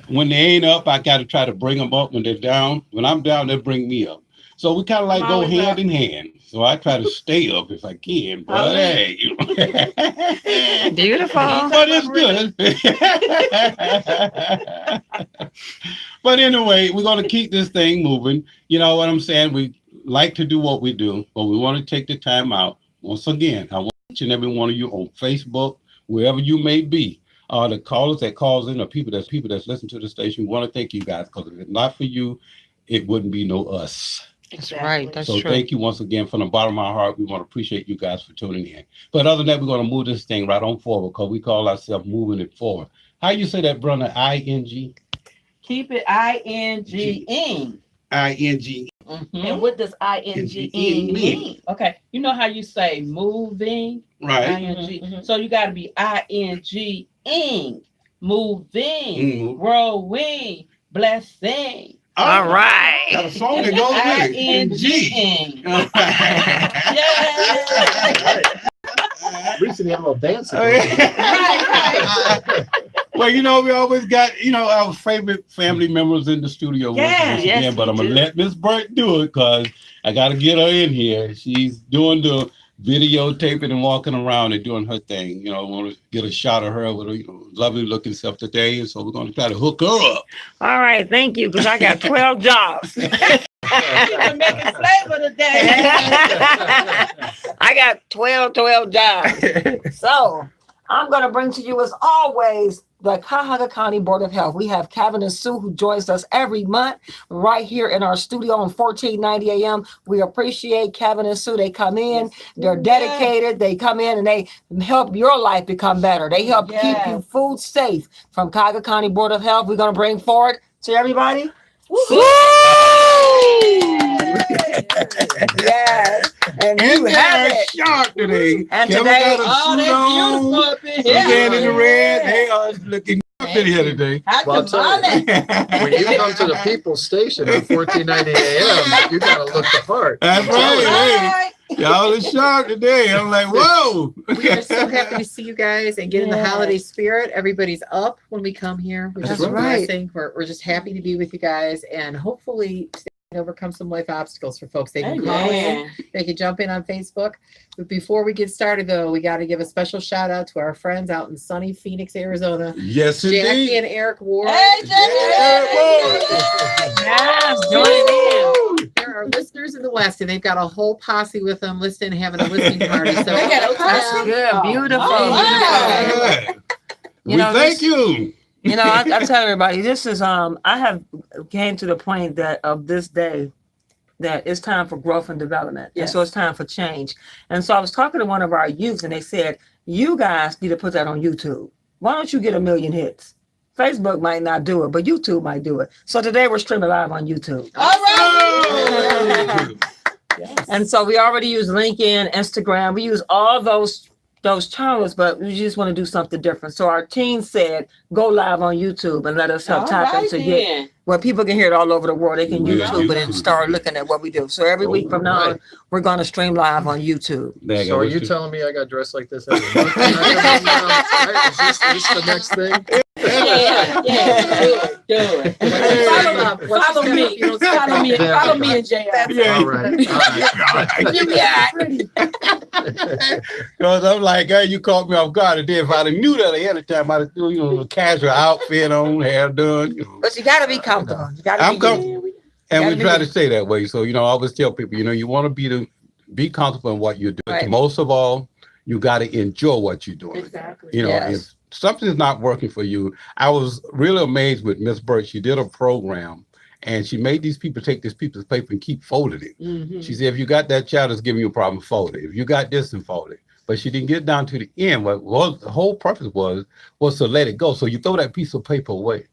When they ain't up, I got to try to bring them up. When they're down, when I'm down, they bring me up. So we kind of I'm like go always hand up. in hand. So I try to stay up if I can. But Hallelujah. hey, Beautiful. but it's good. But anyway, we're going to keep this thing moving. You know what I'm saying? We like to do what we do, but we want to take the time out. Once again, I want each and every one of you on Facebook, wherever you may be, the callers that calls in, or people that's listening to the station. We want to thank you guys because if it's not for you, it wouldn't be no us. That's right. Exactly. That's So true. thank you once again from the bottom of our heart. We want to appreciate you guys for tuning in. But other than that, we're going to move this thing right on forward because we call ourselves moving it forward. How you say that, brother? ING? Keep it ing ing. ING. And what does ing Ing mean? Okay, you know how you say moving, Right. ing. So you got to be ing ing, moving, Mm. growing, blessing. All Oh, right. got a song that goes with it. ing G. ing. At least you have a little dancing. Right. Well, you know, we always got, our favorite family members in the studio with us Yes, once yes, again, but we I'm going to do. let Miss Burt do it because I got to get her in here. She's doing the videotaping and walking around and doing her thing. You know, I want to get a shot of her with her, lovely looking self today. And so we're going to try to hook her up. All right. Thank you. Because I got 12 jobs. You can make it flavor today. I got 12 jobs. So I'm going to bring to you, as always, the Cuyahoga County Board of Health. We have Kevin and Sue, who joins us every month right here in our studio on 1490 AM. We appreciate Kevin and Sue. They come in, they're dedicated. They come in and they help your life become better. They help keep you food safe. From Cuyahoga County Board of Health, we're going to bring forward to everybody. Woo! Yes, and you have it. Sharp today. And Kevin today, got a Oh, suit that's on. beautiful up in The man in the here. red. They are looking good in here today. Happy Well, I'll tell you. Monday. When you come to the People's Station at 1490 AM, you gotta look the part. That's All right. right. Hey, y'all is sharp today. I'm like, whoa. We are so happy to see you guys and get in the Yes. holiday spirit. Everybody's up when we come here, which That's is a right. blessing. We're just happy to be with you guys, and hopefully overcome some life obstacles for folks. They can call in, Amen. they can jump in on Facebook. But before we get started, though, we got to give a special shout out to our friends out in sunny Phoenix, Arizona, Yes, Jackie indeed. and Eric Ward. Hey, Yes, join in. There are listeners in the West, and they've got a whole posse with them listening, having a listening party. So They got a That's posse? good. Beautiful. Oh, wow. Yeah. You We know, thank this- you. I tell everybody, this is I have came to the point that of this day that it's time for growth and development. And so Yes. it's time for change. And so I was talking to one of our youth and they said, you guys need to put that on YouTube. Why don't you get 1 million hits? Facebook might not do it, but YouTube might do it. So today we're streaming live on YouTube. All right. Oh. yes. And so we already use LinkedIn, Instagram. We use all those channels, but we just want to do something different. So our team said, go live on YouTube and let us help All tap right into it. then. Where people can hear it all over the world. They can Yeah, YouTube it and YouTube. start looking at what we do. So every week from now on, Right. we're going to stream live on YouTube. There So are you go. telling me I got dressed like this every month? When I come in now? Is this the next thing? Yeah, do it. Follow me. Follow me and JR. Yeah. All right. All right. You be all right. Because I'm like, hey, you caught me off guard. And then if I'd have knew that ahead of time, I'd have threw, a casual outfit on, hair done. But you got to be comfortable. You got to I'm be comfortable. And we gotta try be- to stay that way. So, I always tell people, you want to be comfortable in what you're doing. Right. Most of all, you got to enjoy what you're doing. Exactly. Yes. If something's not working for you, I was really amazed with Miss Burt. She did a program and she made these people take this piece of paper and keep folding it. Mhm. She said, if you got that child that's giving you a problem, fold it. If you got this, then fold it. But she didn't get down to the end. What the whole purpose was to let it go. So you throw that piece of paper away.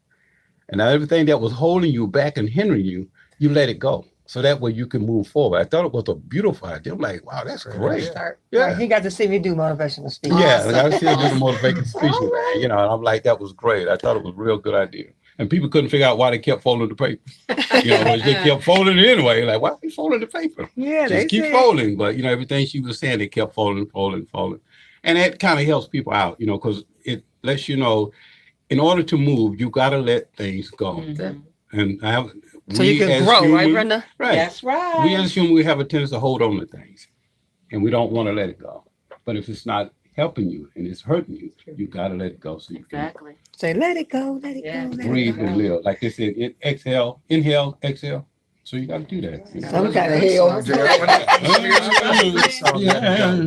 And now everything that was holding you back and hindering you, you let it go. So that way you can move forward. I thought it was a beautiful idea. I'm like, wow, that's great. Start. Yeah. Right, he got to see me do motivational speech. Yeah, and I still do the motivating speech with that, and I'm like, that was great. I thought it was a real good idea. And people couldn't figure out why they kept folding the paper. But they kept folding it anyway. Like, why are we folding the paper? Yeah, Just keep folding. But, everything she was saying, they kept folding. And that kind of helps people out, because it lets you know in order to move, you got to let things go. Mhm. And I have, So you we can as grow, right, humans- Brenda? Right. That's right. We as humans, we have a tendency to hold on to things, and we don't want to let it go. But if it's not helping you and it's hurting you, you got to let it go so you can Exactly. Say, let it go, let it Yeah. go, let breathe it go. and live. Like they said, exhale, inhale, exhale. So you got to do that. You know? Some kind of Good hell. song, JR. Yeah.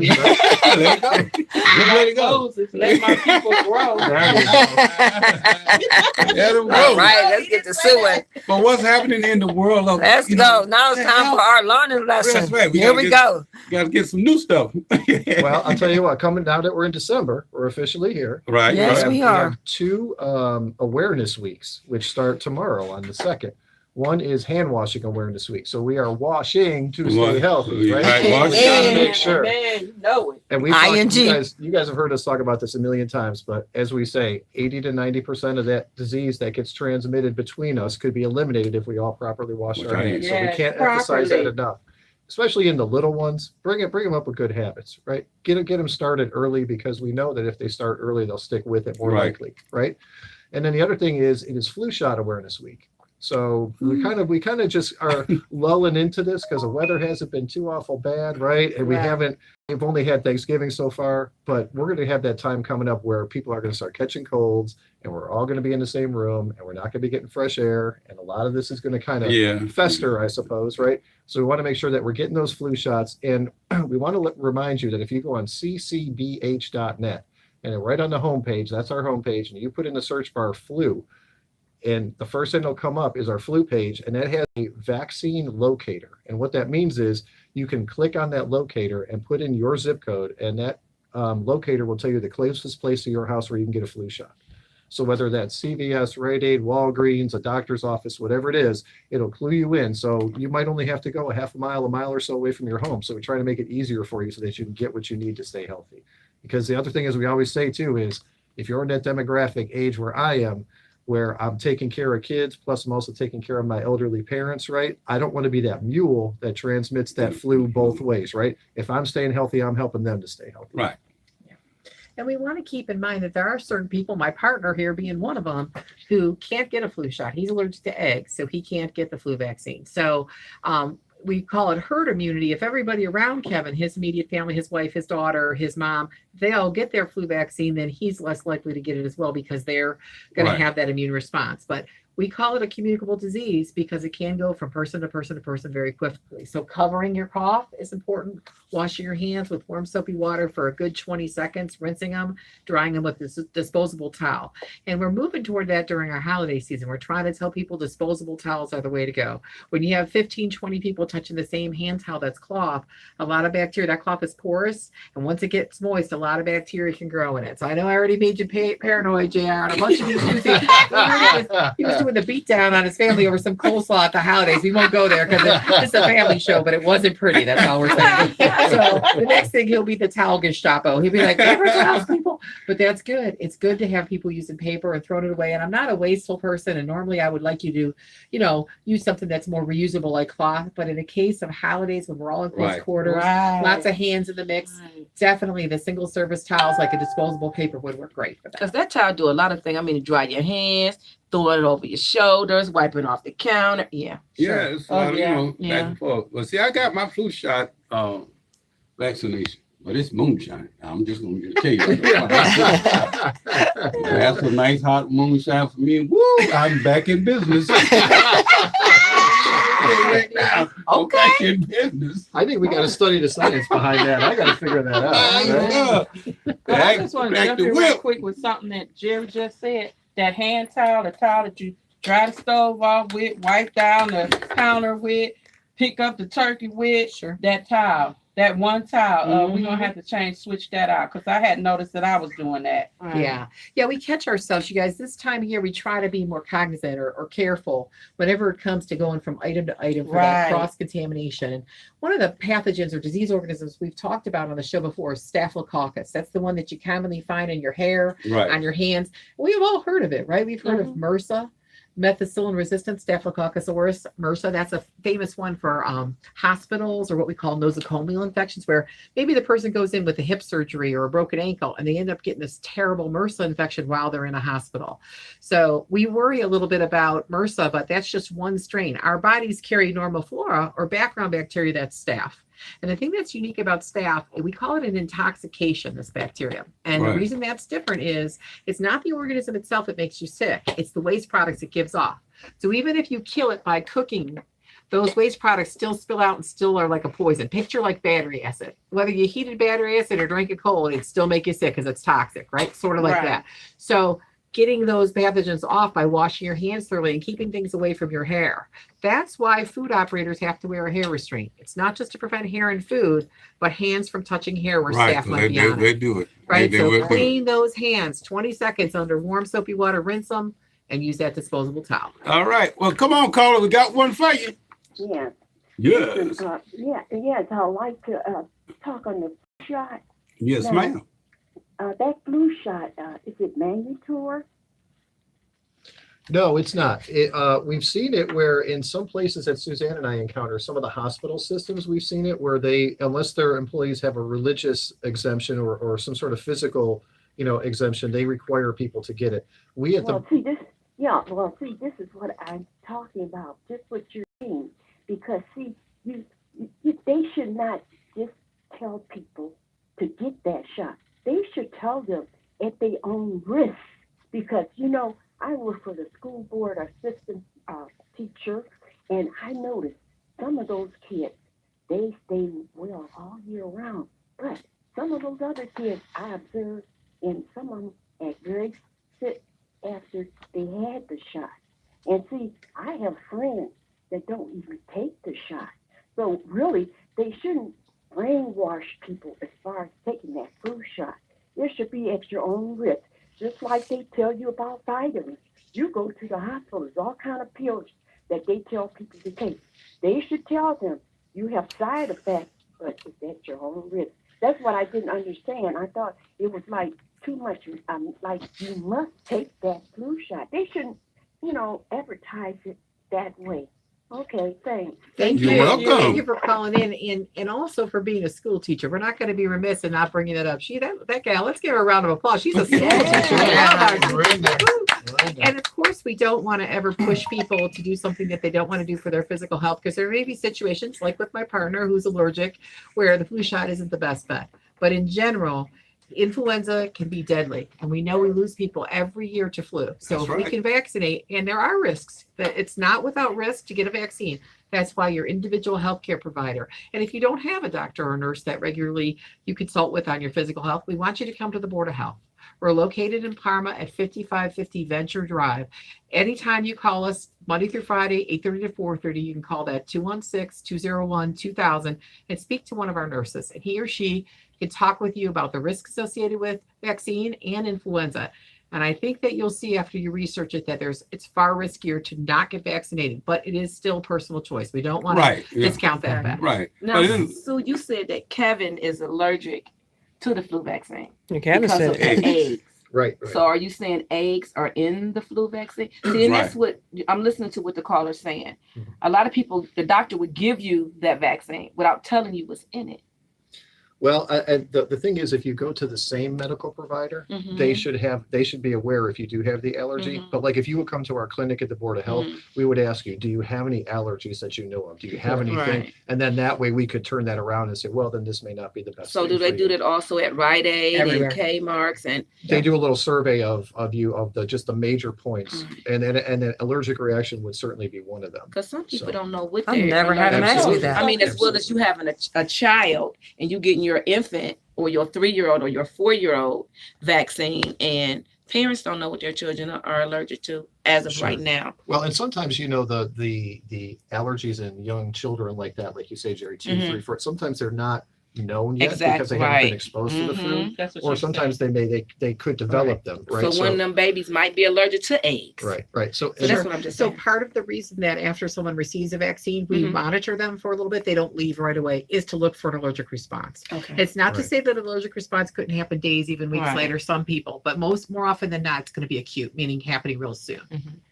Let it go. Just let it go. Moses, let my people grow. There you go. Let them All go. right, let's get to suing. But what's happening in the world? Of, Let's you go. know, Now it's time for our learning lesson. That's right. We Here gotta we get- go. Got to get some new stuff. Well, I'll tell you what, coming now that we're in December, we're officially here. Right. Yes, right. we are. have two awareness weeks, which start tomorrow on the 2nd. One is hand washing awareness week. So we are washing to stay healthy, right? Right, wash. We gotta And- make sure. Man, you know it. And we talked, ING. you guys have heard us talk about this a million times, but as we say, 80 to 90% of that disease that gets transmitted between us could be eliminated if we all properly wash our Right. hands. So we Yes, can't emphasize that properly. enough. Especially in the little ones, bring them up with good habits, right? Get them started early because we know that if they start early, they'll stick with it more Right. likely, right? And then the other thing is it is flu shot awareness week. So we kind of just are lulling into this because the weather hasn't been too awful bad, right? And Right. we've only had Thanksgiving so far, but we're going to have that time coming up where people are going to start catching colds and we're all going to be in the same room and we're not going to be getting fresh air. And a lot of this is going to kind of Yeah. fester, I suppose, right? So we want to make sure that we're getting those flu shots. And we want to remind you that if you go on ccbh.net and then right on the homepage, that's our homepage, and you put in the search bar flu, and the first thing that'll come up is our flu page, and that has a vaccine locator. And what that means is you can click on that locator and put in your zip code, and that locator will tell you the closest place to your house where you can get a flu shot. So whether that's CVS, Rite Aid, Walgreens, a doctor's office, whatever it is, it'll clue you in. So you might only have to go a half a mile or so away from your home. So we try to make it easier for you so that you can get what you need to stay healthy. Because the other thing, as we always say too, is if you're in that demographic age where I am, where I'm taking care of kids, plus I'm also taking care of my elderly parents, right? I don't want to be that mule that transmits that flu both ways, right? If I'm staying healthy, I'm helping them to stay healthy. Right. And we want to keep in mind that there are certain people, my partner here being one of them, who can't get a flu shot. He's allergic to eggs, so he can't get the flu vaccine. So we call it herd immunity. If everybody around Kevin, his immediate family, his wife, his daughter, his mom, they all get their flu vaccine, then he's less likely to get it as well because they're going Right. to have that immune response. But we call it a communicable disease because it can go from person to person to person very quickly. So covering your cough is important. Washing your hands with warm soapy water for a good 20 seconds, rinsing them, drying them with this disposable towel. And we're moving toward that during our holiday season. We're trying to tell people disposable towels are the way to go. When you have 15, 20 people touching the same hand towel that's cloth, a lot of bacteria, that cloth is porous. And once it gets moist, a lot of bacteria can grow in it. So I know I already made you paranoid, JR, and a bunch of you he was doing the beat down on his family over some coleslaw at the holidays. We won't go there because it's a family show, but it wasn't pretty. That's all we're saying. So the next thing he'll be the towel Gestapo. He'll be like, paper towels, people. But that's good. It's good to have people using paper and throwing it away. And I'm not a wasteful person. And normally I would like you to, use something that's more reusable like cloth. But in the case of holidays when we're all in close Right. quarters, Right. lots of hands in the mix, definitely the single service towels like a disposable paper would work great for that. Because that child do a lot of things. I mean, dry your hands, throwing it over your shoulders, wiping off the counter. Yeah. Yeah, it's a Oh, lot of, yeah, back yeah. and forth. Well, see, I got my flu shot vaccination, but it's moonshine. I'm just going to tell you. That's a nice hot moonshine for me. Woo, I'm back in business. I'm back in business. I think we got to study the science behind that. I got to figure that out. right? But I Back, just want to back jump to in real whip. quick with something that Jim just said. That hand towel, the towel that you dry the stove off with, wipe down the counter with, pick up the turkey with, Sure. that towel, that one towel. We're Mhm. going to have to switch that out because I hadn't noticed that I was doing that. Yeah. Yeah, we catch ourselves, you guys. This time of year, we try to be more cognizant or careful whenever it comes to going from item to item for that Right. cross-contamination. And one of the pathogens or disease organisms we've talked about on the show before is Staphylococcus. That's the one that you commonly find in your hair, Right. on your hands. We've all heard of it, right? We've heard of MRSA. Methicillin-resistant Staphylococcus aureus, MRSA. That's a famous one for hospitals or what we call nosocomial infections, where maybe the person goes in with a hip surgery or a broken ankle and they end up getting this terrible MRSA infection while they're in a hospital. So we worry a little bit about MRSA, but that's just one strain. Our bodies carry normal flora or background bacteria, that's staph. And the thing that's unique about staph, we call it an intoxication, this bacteria. And Right. the reason that's different is it's not the organism itself that makes you sick, it's the waste products it gives off. So even if you kill it by cooking, those waste products still spill out and still are like a poison. Picture like battery acid. Whether you heated battery acid or drank it cold, it'd still make you sick because it's toxic, right? Sort of like Right. that. So getting those pathogens off by washing your hands thoroughly and keeping things away from your hair. That's why food operators have to wear a hair restraint. It's not just to prevent hair in food, but hands from touching hair where Right. staph They, might be they, on they it. do it. Right. They So will put it. clean those hands 20 seconds under warm soapy water, rinse them, and use that disposable towel. All right. Well, come on, caller. We got one for you. Yes. Yes. Yes, I'd like to talk on the shot. Yes, No. ma'am. That flu shot, is it mandatory? No, it's not. We've seen it where in some places that Suzanne and I encounter, some of the hospital systems, we've seen it where they, unless their employees have a religious exemption or some sort of physical, exemption, they require people to get it. We at the, Well, see, this is what I'm talking about, just what you're saying. Because, see, they should not just tell people to get that shot. They should tell them at their own risk. Because, I work for the school board assistant teacher, and I noticed some of those kids, they stay well all year round. But some of those other kids I observed, and some of them act very sick after they had the shot. And see, I have friends that don't even take the shot. So really, they shouldn't brainwash people as far as taking that flu shot. It should be at your own risk. Just like they tell you about vitamins. You go to the hospital, there's all kind of pills that they tell people to take. They should tell them you have side effects, but it's at your own risk. That's what I didn't understand. I thought it was like too much, like you must take that flu shot. They shouldn't, advertise it that way. Okay, thanks. Thank You're you. welcome. Thank you for calling in and also for being a school teacher. We're not going to be remiss in not bringing it up. That gal, let's give her a round of applause. She's a school Yeah. teacher. We love our Brenda. And of course, we don't want to ever push people to do something that they don't want to do for their physical health, because there may be situations like with my partner who's allergic where the flu shot isn't the best bet. But in general, influenza can be deadly, and we know we lose people every year to flu. So That's if we right. can vaccinate, and there are risks, that it's not without risk to get a vaccine. That's why your individual healthcare provider. And if you don't have a doctor or nurse that regularly you consult with on your physical health, we want you to come to the Board of Health. We're located in Parma at 5550 Venture Drive. Anytime you call us, Monday through Friday, 8:30 to 4:30, you can call that 216-201-2000 and speak to one of our nurses. And he or she can talk with you about the risks associated with vaccine and influenza. And I think that you'll see after you research it that it's far riskier to not get vaccinated, but it is still personal choice. We don't want to Right. Yeah. discount that fact. Right. Now, But then- Sue, you said that Kevin is allergic to the flu vaccine Kevin because said of the eggs. Right. So are you saying eggs are in the flu vaccine? See, and that's what I'm listening to what the caller's saying. Mhm. A lot of people, the doctor would give you that vaccine without telling you what's in it. Well, and the thing is, if you go to the same medical provider, Mm-hmm. they should be aware if you do have the allergy. Mhm. But like if you would come to our clinic at the Board of Health, Mm-hmm. we would ask you, do you have any allergies that you know of? Do you have anything? Right. And then that way we could turn that around and say, well, then this may not be the best. So thing do they for do you. that also at Rite Aid Everywhere. and Kmart's and They do a little survey of just the major points, Right. and an allergic reaction would certainly be one of them. because some people So- don't know what I've they're never had them ask me allergic to. that. I mean, as well as you having a child and you getting your infant or your 3-year-old or your 4-year-old vaccine, and parents don't know what their children are allergic to as of Sure. right now. Well, and sometimes the allergies in young children like that, like you say, Jerry, 2, Mhm. 3, 4. Sometimes they're not known yet because Exactly, they haven't been right. exposed to the flu. Mhm. That's what Or she sometimes they could develop them, right? So one of them babies might be allergic to eggs. Right. So, So that's what I'm just So saying. part of the reason that after someone receives a vaccine, we Mhm. monitor them for a little bit, they don't leave right away, is to look for an allergic response. Okay. It's not to Right. say that an allergic response couldn't happen days, even weeks Right. later, some people, but more often than not, it's going to be acute, meaning happening real soon.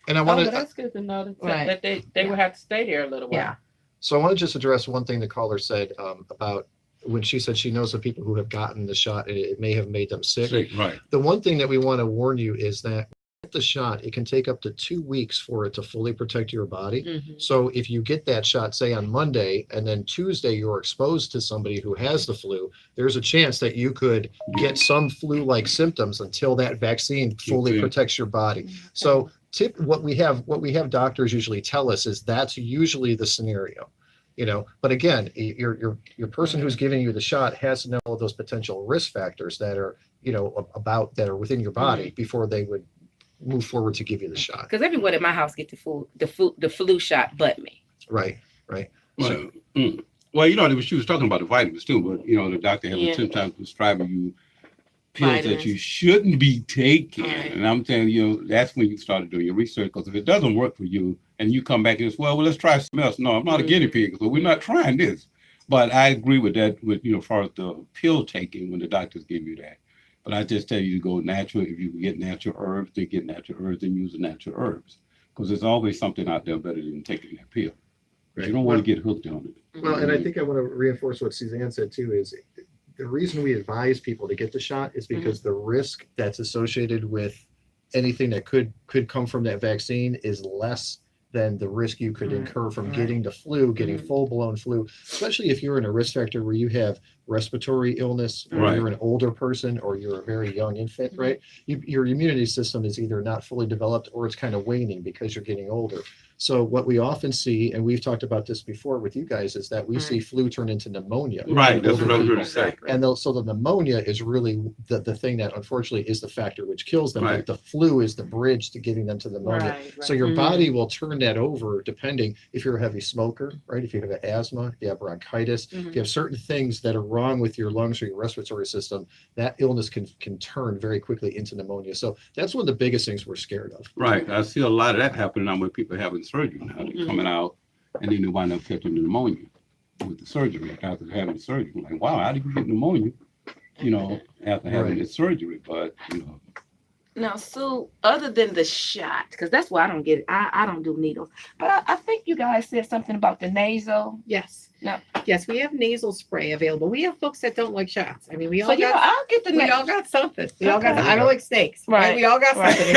and I Oh, want but to that's good to know that, Right. that they would have to stay there a little while. Yeah. So I want to just address one thing the caller said about when she said she knows of people who have gotten the shot and it may have made them sick. Right. The one thing that we want to warn you is that with the shot, it can take up to 2 weeks for it to fully protect your body. Mhm. So if you get that shot, say on Monday, and then Tuesday you're exposed to somebody who has the flu, there's a chance that you could get some flu-like symptoms until that vaccine fully Okay. protects your body. So what we have doctors usually tell us is that's usually the scenario. But again, your person who's giving you the shot has to know those potential risk factors that are that are within your body before they would move forward to give you the shot. Because everyone at my house get the flu shot but me. Right. Well, she was talking about the vitamins too, but the doctor has Yeah. sometimes prescribing you pills that Vitamins. you shouldn't be taking. Right. And I'm telling you, that's when you start doing your research, because if it doesn't work for you and you come back and say, well, let's try something else. No, I'm not a guinea pig, so we're not trying this. But I agree with that, as far as the pill taking when the doctors give you that. But I just tell you to go natural. If you can get natural herbs, then get natural herbs and use the natural herbs. Because there's always something out there better than taking that pill. You don't want to get hooked on it. Well, and I think I want to reinforce what Suzanne said too, is the reason we advise people to get the shot is because the risk that's associated with anything that could come from that vaccine is less than the risk you could incur from getting the flu, getting full-blown flu, especially if you're in a risk factor where you have respiratory illness, or Right. you're an older person, or you're a very young infant, right? Your immunity system is either not fully developed or it's kind of waning because you're getting older. So what we often see, and we've talked about this before with you guys, is that we see flu turn into pneumonia. Right, that's Older what I was people. going to say. And so the pneumonia is really the thing that unfortunately is the factor which kills them. Right. But the flu is the bridge to getting them to the pneumonia. So your body will turn that over depending if you're a heavy smoker, right? If you have asthma, if you have bronchitis, if you have certain things that are wrong with your lungs or your respiratory system, that illness can turn very quickly into pneumonia. So that's one of the biggest things we're scared of. Right. I see a lot of that happening now with people having surgery now. They're coming out and then they wind up catching pneumonia with the surgery after having the surgery. I'm like, wow, how did you get pneumonia? After having the surgery. But Now, Sue, other than the shot, because that's why I don't get it. I don't do needles. But I think you guys said something about the nasal. Yes. No. Yes, we have nasal spray available. We have folks that don't like shots. I mean, we all So got I'll get the we all nasal. got something. We all got. Okay. I don't like snakes. Right. We all got Right. something.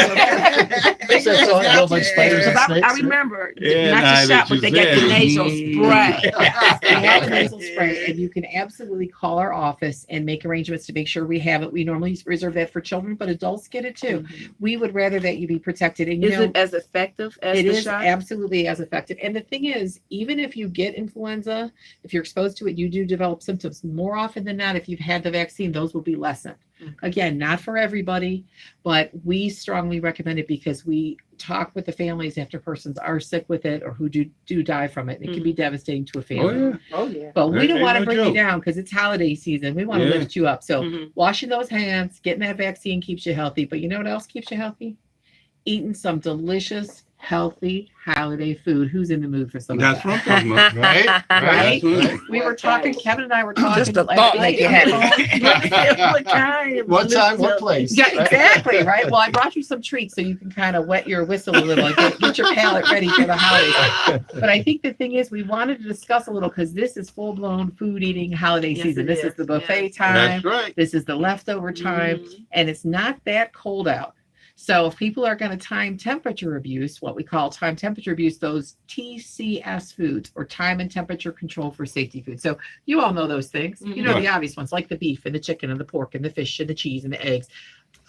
It's okay. So I don't like spiders and Because snakes. I remember Yeah, not now the that shot, but you they get the said. nasal spray. Yes, we have a nasal spray, and you can absolutely call our office and make arrangements to make sure we have it. We normally reserve that for children, but adults get it too. We would rather that you be protected. And Is it as effective as it the is shot? absolutely as effective. And the thing is, even if you get influenza, if you're exposed to it, you do develop symptoms. More often than not, if you've had the vaccine, those will be lessened. Again, not for everybody, but we strongly recommend it because we talk with the families after persons are sick with it or who do die from it. It can be devastating to a family. Oh yeah. But we That don't ain't want to no bring you joke. down because it's holiday season. We want to Yeah. lift you up. So Mhm. washing those hands, getting that vaccine keeps you healthy. But you know what else keeps you healthy? Eating some delicious, healthy holiday food. Who's in the mood for some that's of what that? I'm talking about. Right? Right? Absolutely. We were talking, Kevin and I were talking. Just the last thought night make you on the happy. phone. What time, what place? Yeah, exactly, right? Well, I brought you some treats so you can kind of wet your whistle a little and get your palate ready for the holidays. But I think the thing is, we wanted to discuss a little because this is full-blown food eating holiday Yes, season. it This is is. the buffet Yes. time. That's right. This is the leftover time, Mhm. and it's not that cold out. So if people are going to time temperature abuse, what we call time temperature abuse, those TCS foods or time and temperature control for safety food. So you all know those things. You know the obvious ones like the beef and the chicken and the pork and the fish and the cheese and the eggs.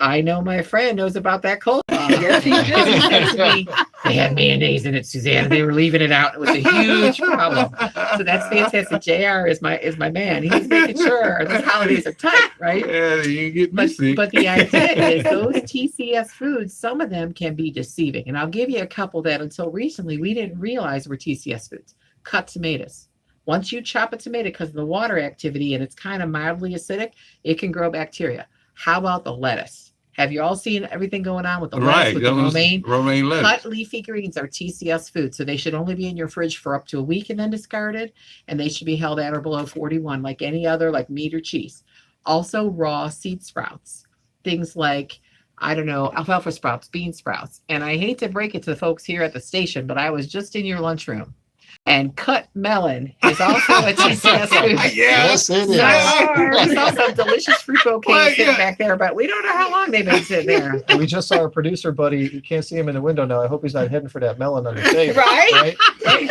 I know my friend knows about that coleslaw. Yes, he does. He said to me, they had mayonnaise in it, Suzanne. They were leaving it out. It was a huge problem. So that's fantastic. JR is my man. He's making sure these holidays are tight, right? Yeah, you get me sick. But the idea is those TCS foods, some of them can be deceiving. And I'll give you a couple that until recently we didn't realize were TCS foods. Cut tomatoes, Once you chop a tomato because of the water activity and it's kind of mildly acidic, it can grow bacteria. How about the lettuce? Have you all seen everything going on with the lettuce, Right. with the romaine? Romaine lettuce. Cut leafy greens are TCS food, so they should only be in your fridge for up to a week and then discarded, and they should be held at or below 41, like any other, like meat or cheese. Also, raw seed sprouts, things like, I don't know, alfalfa sprouts, bean sprouts. And I hate to break it to the folks here at the station, but I was just in your lunchroom, and cut melon is also a TCS food. Yes, it is. I saw some delicious fruit bouquets Well, sitting yeah. back there, but we don't know how long they've been sitting there. We just saw our producer buddy. You can't see him in the window now. I hope he's not heading for that melon on the table. Right? Right?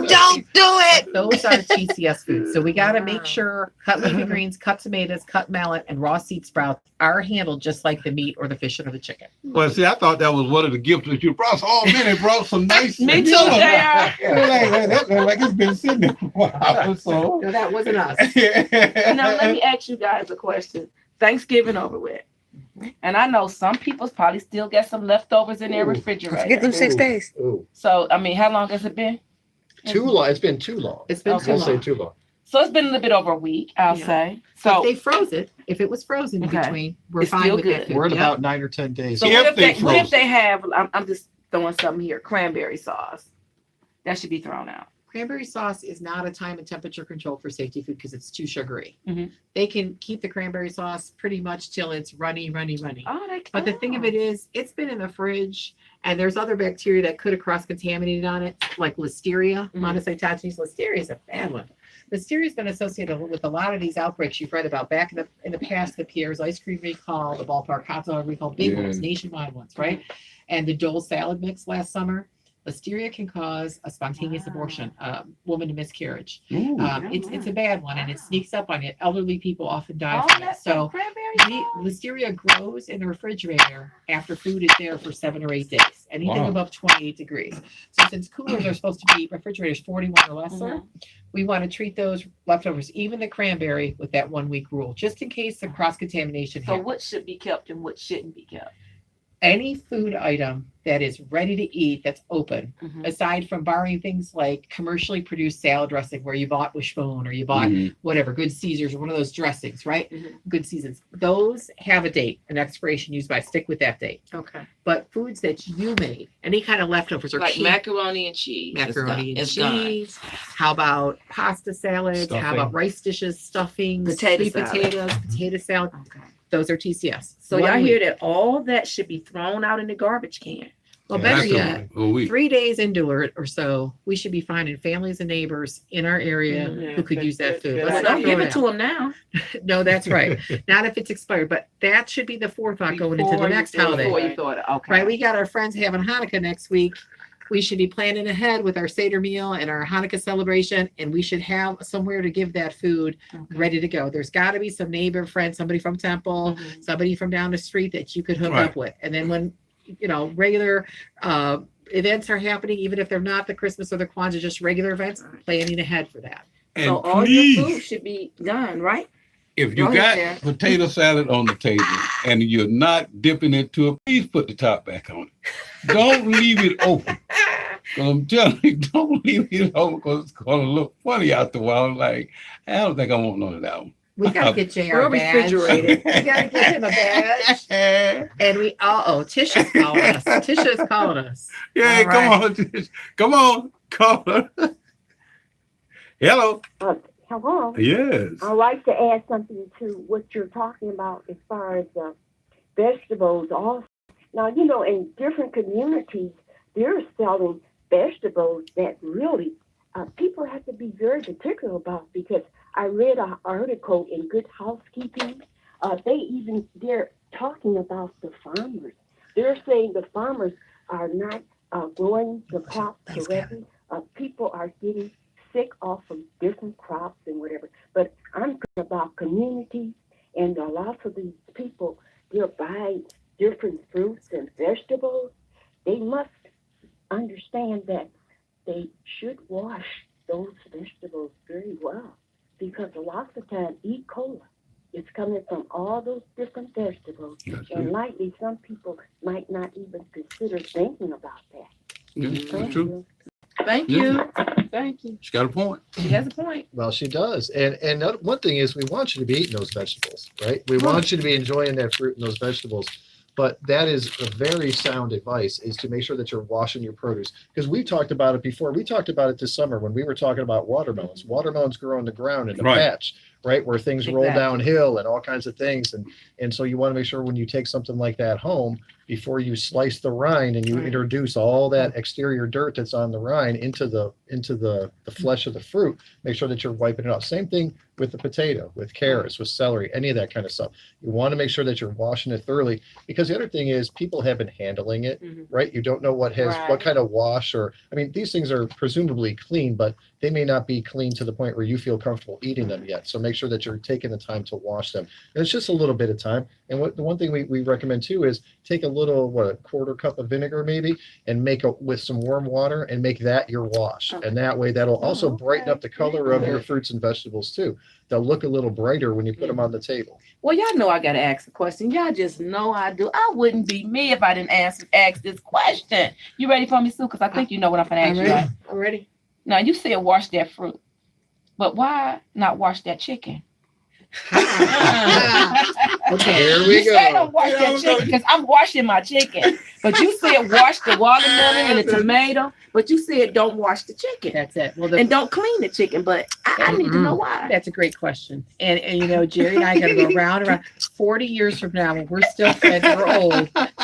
Don't do it. Those are TCS foods. So we got to make sure cut leafy greens, cut tomatoes, cut melon, and raw seed sprouts are handled just like the meat or the fish or the chicken. Well, see, I thought that was one of the gifts that you brought. So all men brought some nice. Me too, melon. JR. That look like it's been sitting there for a while. So. No, that wasn't us. Now let me ask you guys a question. Thanksgiving over with, and I know some people's probably still got some leftovers in their Ooh. refrigerator. 6 days. Ooh, So I mean, how long has it been? too long. It's been too long. It's been Okay. too I'll say long. too long. So it's been a little bit over a week, I'll Yeah. say. So So if they froze it, if it was frozen in Okay. between, we're It's fine still with good. that food. We're at Yep. about 9 or 10 days. So If what they if froze they have? I'm just throwing something here. Cranberry sauce. That should be thrown out. Cranberry sauce is not a time and temperature control for safety food because it's too sugary. Mhm. They can keep the cranberry sauce pretty much till it's runny. Oh, they But the thing of it is, it's been in the fridge, and there's other bacteria that could have cross-contaminated on it, like Listeria, Mhm. Monocytogenes. Listeria is a bad one. Listeria has been associated with a lot of these outbreaks you've read about back in the past, the Pierre's ice cream recall, the ballpark hot dog recall, big Yeah. ones, nationwide ones, right? And the Dole salad mix last summer. Listeria can cause a spontaneous abortion, woman to miscarriage. Ooh. It's a bad one, and it sneaks up on you. Elderly people often die Oh, from it. that's So cranberry the sauce. listeria grows in the refrigerator after food is there for 7 or 8 days, anything Wow. above 28 degrees. So since coolers are supposed to be refrigerators 41 or lesser, Mhm. we want to treat those leftovers, even the cranberry, with that 1 week rule, just in case the cross contamination So happens. what should be kept and what shouldn't be kept? Any food item that is ready to eat that's open, Mhm. aside from barring things like commercially produced salad dressing where you bought Wishbone or you bought Mhm. whatever, Good Caesars or one of those dressings, right? Mhm. Good Seasons. Those have a date, an expiration used by, stick with that date. Okay. But foods that you made, any kind of leftovers or Like key- macaroni and cheese. macaroni and It's gone. cheese. How about pasta salads? How Stuffing. about rice dishes, stuffings, Potato sweet salad. potatoes, potato salad? Okay. Those are TCS. So 1 y'all week. hear that all that should be thrown out in the garbage can. Well, Yeah, better that's yet, a week. 3 days into it or so, we should be finding families and neighbors in our area Mhm. who could use that food. Good Let's Well, not don't throw give it it out. to them now. No, that's right. Not if it's expired, but that should be the forethought going into the Before you- next holiday. Before you thought it. Okay. Right, we got our friends having Hanukkah next week. We should be planning ahead with our Seder meal and our Hanukkah celebration, and we should have somewhere to give that food Okay. ready to go. There's got to be some neighbor friend, somebody from Temple, Mhm. somebody from down the street that you could hook Right. up with. And then when, regular events are happening, even if they're not the Christmas or the Kwanzaa, just regular events, Right. planning ahead for that. And So all please, your food should be done, right? if Go you got ahead, potato salad on the table and you're not dipping into it, please put the top back on it. Don't leave it open. 'Cause I'm telling you, don't leave it open because it's gonna look funny out the while. Like, I don't think I want none of that one. We got to get JR We're a badge. refrigerated. We got to get him a badge. And we, Tish is calling us. Tisha is calling us. Yeah, All come right. on, come on, call her. Hello. Hello. Yes. I'd like to add something to what you're talking about as far as vegetables also. Now, in different communities, they're selling vegetables that really people have to be very particular about, because I read an article in Good Housekeeping. They're talking about the farmers. They're saying the farmers are not growing the crops Thanks, correctly. People are getting sick off of different crops and whatever. But I'm talking about communities, and a lot of these people, they're buying different fruits and vegetables. They must understand that they should wash those vegetables very well, because a lot of the time E. coli is coming from all those different vegetables, That's and it. likely some people might not even consider thinking about that. Yeah, Thank that's true. you. Thank Yeah. you. Thank you. She's got a point. He has a point. Well, she does. And one thing is we want you to be eating those vegetables, right? We want you to be enjoying that fruit and those vegetables. But that is a very sound advice, is to make sure that you're washing your produce. Because we've talked about it before. We talked about it this summer when we were talking about watermelons. Watermelons grow on the ground in a Right. patch, right? Where things roll Exactly. downhill and all kinds of things. And so you want to make sure when you take something like that home, before you slice the rind and you Right. introduce all that exterior dirt that's on the rind into the flesh of the fruit, make sure that you're wiping it off. Same thing with the potato, with carrots, with celery, any of that kind of stuff. You want to make sure that you're washing it thoroughly, because the other thing is people have been handling it, Mhm. right? You don't know what Right. kind of wash, or, I mean, these things are presumably clean, but they may not be clean to the point where you feel comfortable eating them yet. So make sure that you're taking the time to wash them. And it's just a little bit of time. And the one thing we recommend too is take a little, a quarter cup of vinegar maybe, and make it with some warm water and make that your wash. Okay. And that way that'll also Oh, brighten okay. up the color of your fruits and vegetables too. They'll look a little brighter when you put them on the table. Well, y'all know I gotta ask a question. Y'all just know I do. I wouldn't be me if I didn't ask this question. You ready for me, Sue? Because I think you know what I'm gonna ask you. Right? I'm ready. Now you said wash that fruit, but why not wash that chicken? Okay. Here we You said go. don't wash that chicken because I'm washing my chicken. But you said wash the watermelon and the tomato. But you said don't wash the chicken That's it. Well, and don't clean the chicken. But I need to know why. that's a great question. And you know, Jerry and I got to go round and round. 40 years from now, when we're still friends, we're old,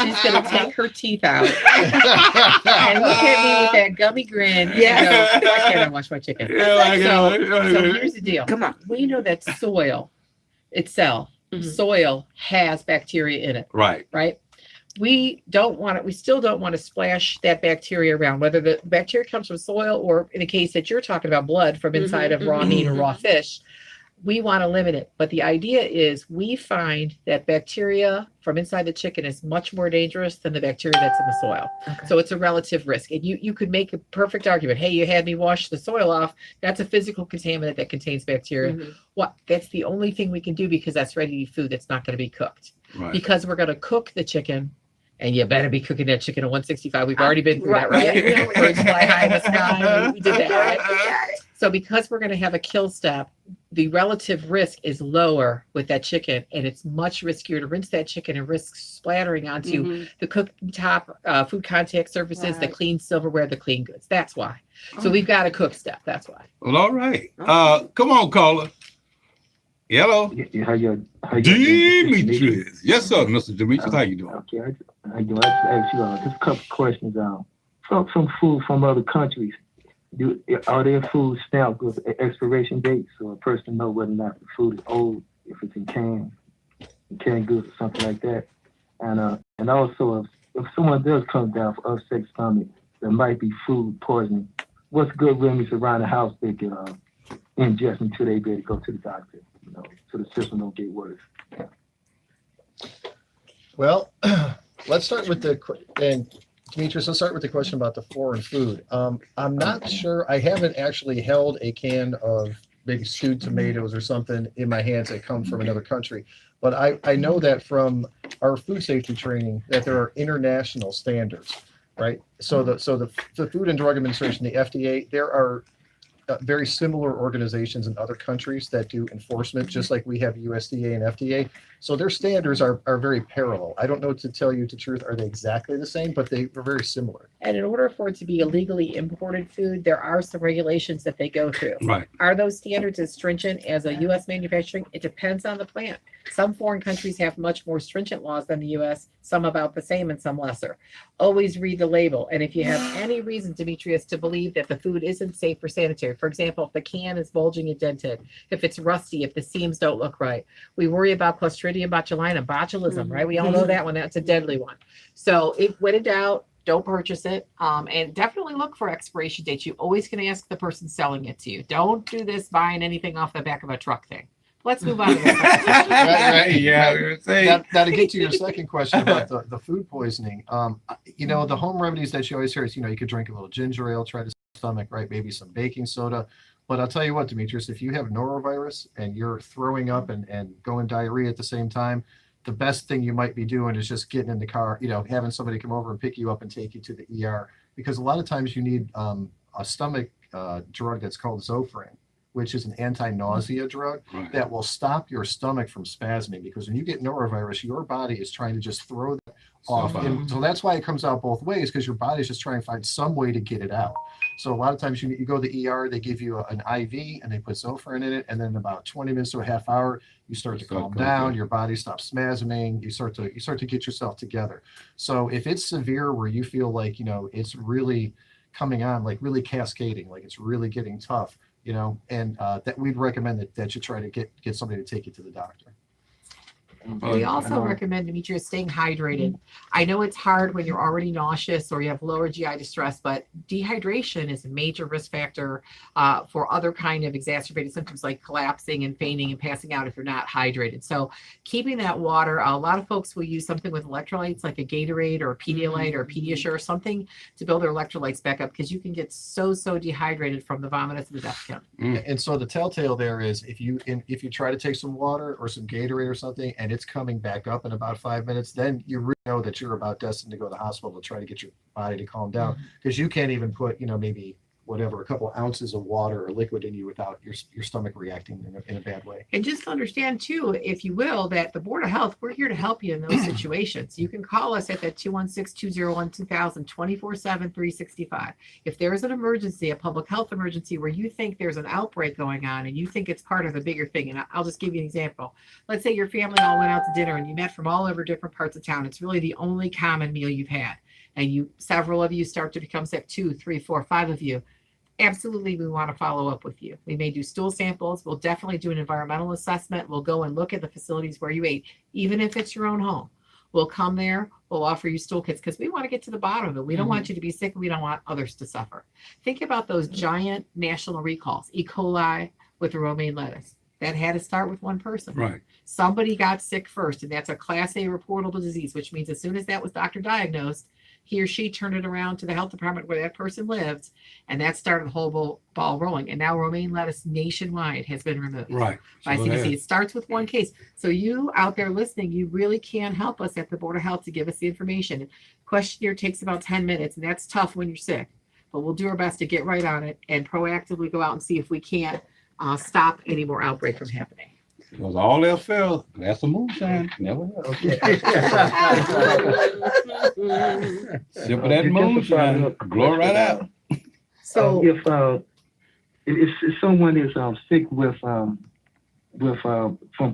she's going to take her teeth out and look at me with that gummy grin. Yeah. And go, why can't I wash my chicken? So here's the deal. Come on. We know that soil itself, Mhm. soil has bacteria in it, Right. right? We don't want it. We still don't want to splash that bacteria around, whether the bacteria comes from soil or, in the case that you're talking about, blood from inside of raw mhm, meat or raw fish. We want to limit it. But the idea is we find that bacteria from inside the chicken is much more dangerous than the bacteria that's in the soil. Okay. So it's a relative risk. And you could make a perfect argument. Hey, you had me wash the soil off. That's a physical contaminant that contains bacteria. Mhm. What? That's the only thing we can do, because that's ready food that's not going to be cooked. Right. Because we're going to cook the chicken, and you better be cooking that chicken at 165. We've already been through that, right? Right. Birds fly high in the sky. We did that, right? Got it. So because we're going to have a kill step, the relative risk is lower with that chicken, and it's much riskier to rinse that chicken and risk splattering onto Mhm. the cooktop, food contact surfaces, the Right. clean silverware, the clean goods. That's why. So we've got a cook step. That's why. Well, all right. Come on, caller. Hello. How you doing? Demetrius. Yes, sir, Mr. Demetrius. How you doing? Okay, I do. I just ask you just a couple questions. From food from other countries, are there food stamped with expiration dates so a person know whether or not the food is old, if it's in canned goods or something like that? And also, if someone does come down for upset stomach, there might be food poisoning. What's good remedies around the house they can ingest until they be able to go to the doctor, so the system don't get worse? Well, let's start with and Demetrius, let's start with the question about the foreign food. I'm not sure, I haven't actually held a can of big stewed tomatoes or something in my hands that come from another country. But I know that from our food safety training that there are international standards, right? So the Food and Drug Administration, the FDA, there are very similar organizations in other countries that do enforcement, just like we have USDA and FDA. So their standards are very parallel. I don't know, to tell you the truth, are they exactly the same, but they are very similar. And in order for it to be a legally imported food, there are some regulations that they go through. Right. Are those standards as stringent as a U.S. manufacturing? It depends on the plant. Some foreign countries have much more stringent laws than the U.S., some about the same and some lesser. Always read the label. And if you have any reason, Demetrius, to believe that the food isn't safe or sanitary, for example, if the can is bulging and dented, if it's rusty, if the seams don't look right, we worry about Clostridium botulinum, botulism, right? We all know that one. That's a deadly one. So when in doubt, don't purchase it. And definitely look for expiration dates. You always can ask the person selling it to you. Don't do this buying anything off the back of a truck thing. Let's move on to this. Right. Yeah. we were saying- Now to get to your second question about the food poisoning, the home remedies that you always hear is, you could drink a little ginger ale, try to stomach, right? Maybe some baking soda. But I'll tell you what, Demetrius, if you have norovirus and you're throwing up and going diarrhea at the same time, the best thing you might be doing is just getting in the car, having somebody come over and pick you up and take you to the ER, because a lot of times you need a stomach drug that's called Zofran, which is an anti-nausea drug Right. that will stop your stomach from spasming, because when you get norovirus, your body is trying to just throw that off. Stuff And out. so that's why it comes out both ways, because your body's just trying to find some way to get it out. So a lot of times you go to the ER, they give you an IV and they put Zofran in it. And then about 20 minutes to a half hour, you start to Start calm going down. down. Your body stops spasming. You start to get yourself together. So if it's severe where you feel like, it's really coming on, like really cascading, like it's really getting tough, and that we'd recommend that you try to get somebody to take you to the doctor. We also recommend, Demetrius, staying hydrated. I know it's hard when you're already nauseous or you have lower GI distress, but dehydration is a major risk factor for other kind of exacerbated symptoms like collapsing and fainting and passing out if you're not hydrated. So keeping that water, a lot of folks will use something with electrolytes like a Gatorade or a Pedialyte or a Pediasure, something to build their electrolytes back up, because you can get so dehydrated from the vomitus and the death count. And so the telltale there is if you try to take some water or some Gatorade or something and it's coming back up in about 5 minutes, then you really know that you're about destined to go to the hospital to try to get your body to calm down, because you can't even put maybe whatever, a couple ounces of water or liquid in you without your stomach reacting in a bad way. And just understand too, if you will, that the Board of Health, we're here to help you in those situations. You can call us at that 216-201-2000, 24/7, 365. If there is an emergency, a public health emergency where you think there's an outbreak going on and you think it's part of a bigger thing, and I'll just give you an example. Let's say your family all went out to dinner and you met from all over different parts of town. It's really the only common meal you've had. And several of you start to become sick, 2, 3, 4, 5 of you. Absolutely, we want to follow up with you. We may do stool samples. We'll definitely do an environmental assessment. We'll go and look at the facilities where you ate, even if it's your own home. We'll come there. We'll offer you stool kits because we want to get to the bottom of it. We don't want you to be sick. We don't want others to suffer. Think about those giant national recalls, E. coli with the romaine lettuce. That had to start with one person. Right. Somebody got sick first, and that's a Class A reportable disease, which means as soon as that was doctor diagnosed, he or she turned it around to the health department where that person lived, and that started the whole ball rolling. And now romaine lettuce nationwide has been removed Right. by So CDC. that- It starts with one case. So you out there listening, you really can help us at the Board of Health to give us the information. Questionnaire takes about 10 minutes, and that's tough when you're sick. But we'll do our best to get right on it and proactively go out and see if we can't stop any more outbreak from happening. Because all else fails, glass of moonshine. Never will. Okay. Sip of that moonshine. Blow it right out. So if someone is sick with from